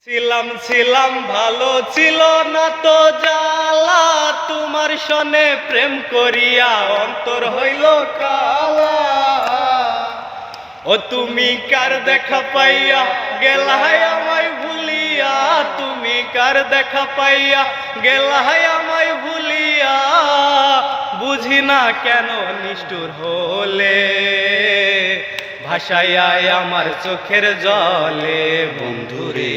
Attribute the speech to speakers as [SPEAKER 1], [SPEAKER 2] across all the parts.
[SPEAKER 1] ছিলাম ছিলাম ভালো ছিল না তো জ্বালা, তোমার সনে প্রেম করিয়া অন্তর হইল কালা। ও তুমি কার দেখা পাইয়া গেলাহাই আমায় ভুলিয়া, তুমি কার দেখা পাইয়া গেলাহাই আমায় ভুলিয়া, বুঝি না কেন নিষ্ঠুর হলে ভাষায় আমার চোখের জলে বন্ধুরে,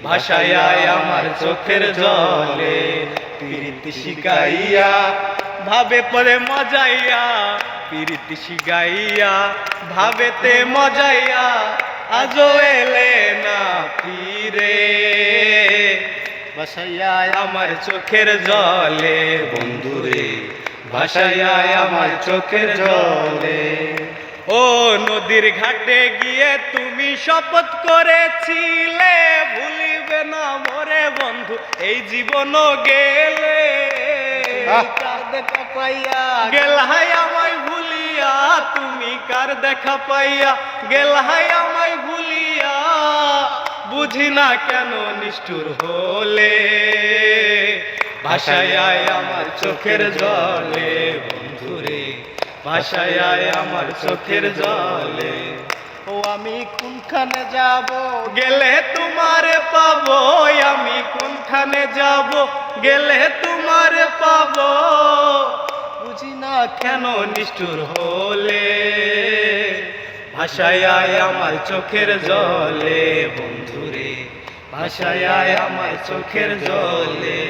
[SPEAKER 1] ভাষায় আমার চোখের জলে। প্রীতি শিখাইয়া ভাবে পরে মজাইয়া, প্রীতি শিখাইয়া ভাবেতে মজাইয়া, আজও এলে না ফিরে ভাষায় আমার চোখের জলে বন্ধুরে, ভাষায় আমার চোখের জলে। ও নদীর ঘাটে গিয়ে তুমি শপথ করেছিলে, ভুলিবে না মোরে বন্ধু এই জীবন গেলে। কার দেখা পাইয়া গেলহাই আমায় ভুলিয়া, তুমি কার দেখা পাইয়া গেলহাই আমায় ভুলিয়া, বুঝি না কেন নিষ্ঠুর হলে ভাষায় আমার চোখের জলে বন্ধুরে, ভাষায় আমার চোখের জলে। ও আমি কোনখানে যাব গেলে তোমারে পাবো, আমি কোনখানে যাব গেলে তোমারে পাবো, বুঝি না কেন নিষ্ঠুর হলে ভাষায় আমার চোখের জলে বন্ধুরে, ভাষায় আমার চোখের জলে।